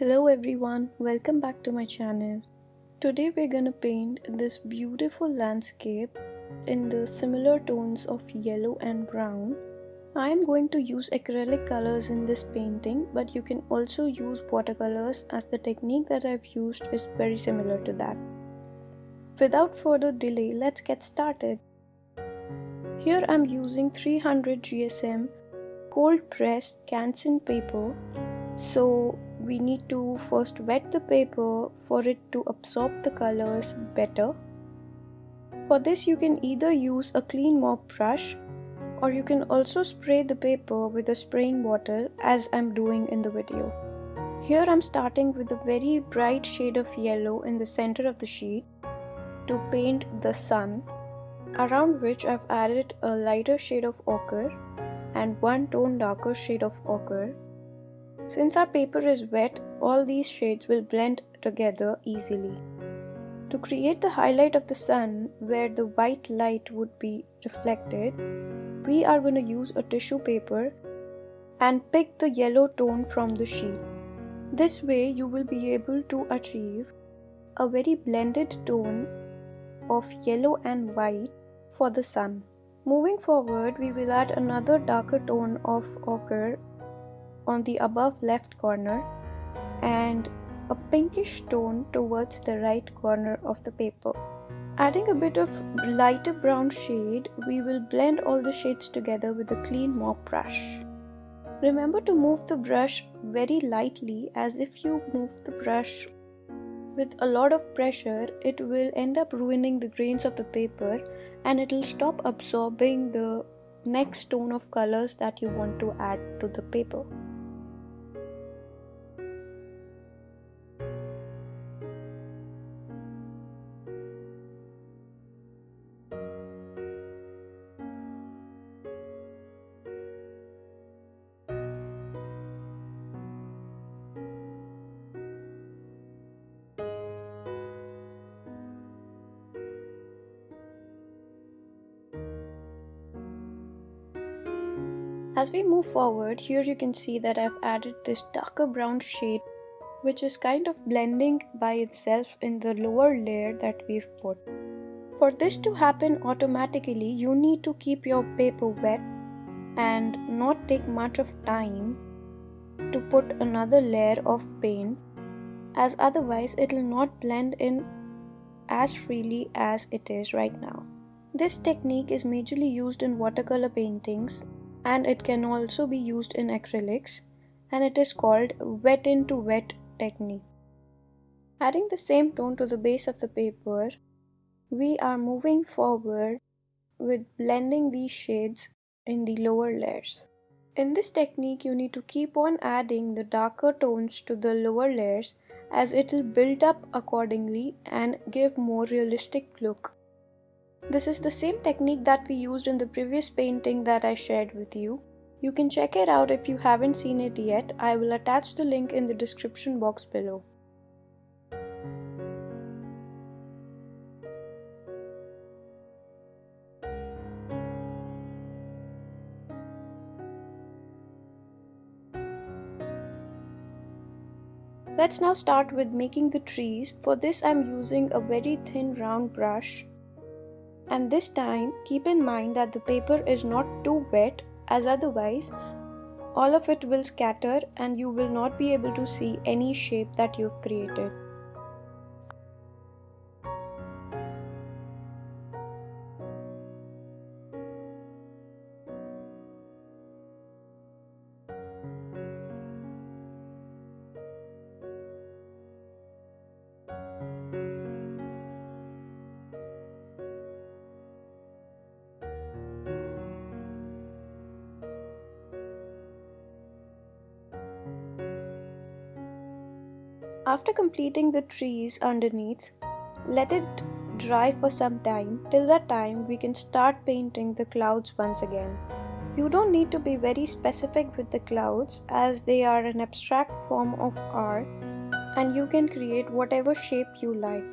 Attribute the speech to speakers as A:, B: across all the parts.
A: Hello everyone, welcome back to my channel. Today we're gonna paint this beautiful landscape in the similar tones of yellow and brown. I am going to use acrylic colors in this painting, but you can also use watercolors as the technique that I've used is very similar to that. Without further delay, let's get started. Here I'm using 300 GSM cold pressed Canson paper. So we need to first wet the paper for it to absorb the colors better. For this you can either use a clean mop brush or you can also spray the paper with a spraying bottle as I'm doing in the video. Here I'm starting with a very bright shade of yellow in the center of the sheet to paint the sun, around which I've added a lighter shade of ochre and one tone darker shade of ochre. Since our paper is wet, all these shades will blend together easily. To create the highlight of the sun where the white light would be reflected, we are going to use a tissue paper and pick the yellow tone from the sheet. This way you will be able to achieve a very blended tone of yellow and white for the sun. Moving forward, we will add another darker tone of ochre on the above left corner and a pinkish tone towards the right corner of the paper. Adding a bit of lighter brown shade, we will blend all the shades together with a clean mop brush. Remember to move the brush very lightly, as if you move the brush with a lot of pressure, it will end up ruining the grains of the paper and it will stop absorbing the next tone of colors that you want to add to the paper. As we move forward, here you can see that I've added this darker brown shade which is kind of blending by itself in the lower layer that we've put. For this to happen automatically, you need to keep your paper wet and not take much of time to put another layer of paint, as otherwise it will not blend in as freely as it is right now. This technique is majorly used in watercolor paintings and it can also be used in acrylics, and it is called wet into wet technique. Adding the same tone to the base of the paper, we are moving forward with blending these shades in the lower layers. In this technique, you need to keep on adding the darker tones to the lower layers as it will build up accordingly and give more realistic look. This is the same technique that we used in the previous painting that I shared with you. You can check it out if you haven't seen it yet. I will attach the link in the description box below. Let's now start with making the trees. For this I'm using a very thin round brush. And this time keep in mind that the paper is not too wet, as otherwise all of it will scatter and you will not be able to see any shape that you've created. After completing the trees underneath, let it dry for some time. Till that time, we can start painting the clouds once again. You don't need to be very specific with the clouds, as they are an abstract form of art and you can create whatever shape you like.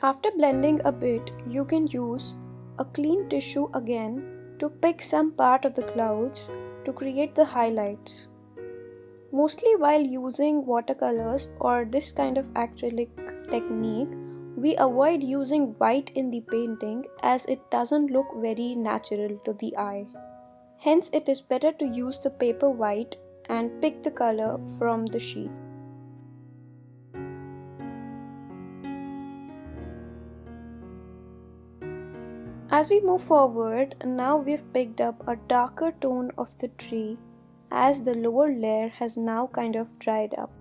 A: After blending a bit, you can use a clean tissue again to pick some part of the clouds to create the highlights. Mostly while using watercolors or this kind of acrylic technique, we avoid using white in the painting as it doesn't look very natural to the eye. Hence, it is better to use the paper white and pick the color from the sheet. As we move forward, now we've picked up a darker tone of the tree as the lower layer has now kind of dried up.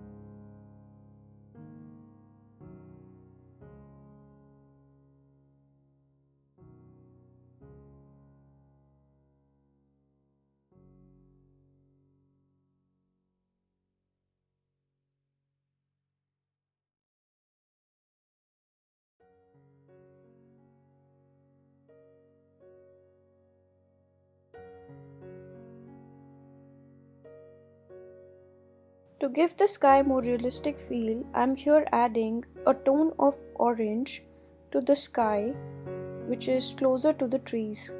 A: To give the sky more realistic feel, I'm here adding a tone of orange to the sky, which is closer to the trees.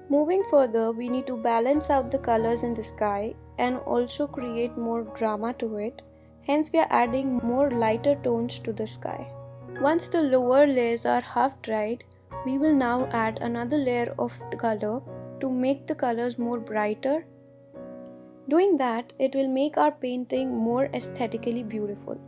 A: Moving further, we need to balance out the colors in the sky and also create more drama to it. Hence, we are adding more lighter tones to the sky. Once the lower layers are half dried, we will now add another layer of color to make the colors more brighter. Doing that, it will make our painting more aesthetically beautiful.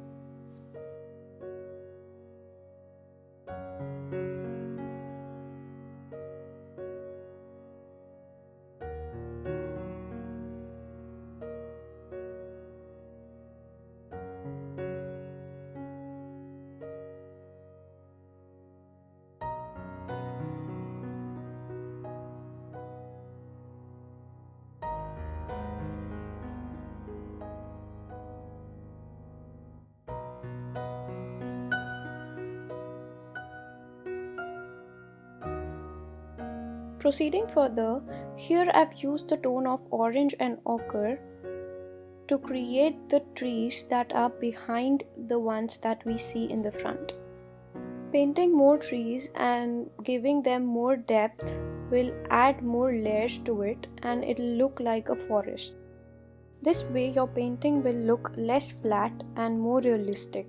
A: Proceeding further, here I've used the tone of orange and ochre to create the trees that are behind the ones that we see in the front. Painting more trees and giving them more depth will add more layers to it and it'll look like a forest. This way your painting will look less flat and more realistic.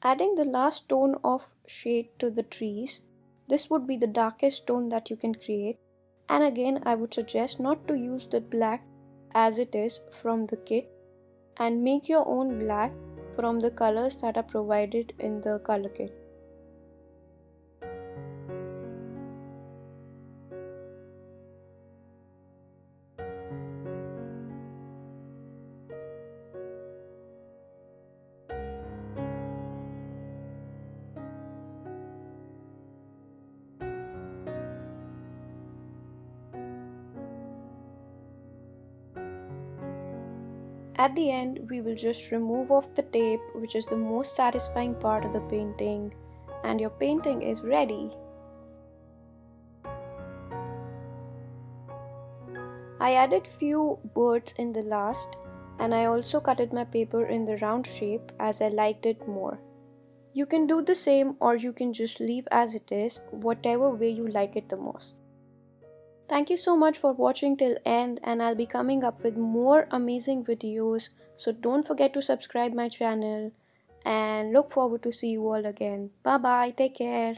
A: Adding the last tone of shade to the trees, this would be the darkest tone that you can create. And again, I would suggest not to use the black as it is from the kit and make your own black from the colors that are provided in the color kit. At the end, we will just remove off the tape, which is the most satisfying part of the painting, and your painting is ready. I added few birds in the last, and I also cutted my paper in the round shape as I liked it more. You can do the same or you can just leave as it is, whatever way you like it the most. Thank you so much for watching till end, and I'll be coming up with more amazing videos, so don't forget to subscribe my channel and look forward to see you all again. Bye bye, take care.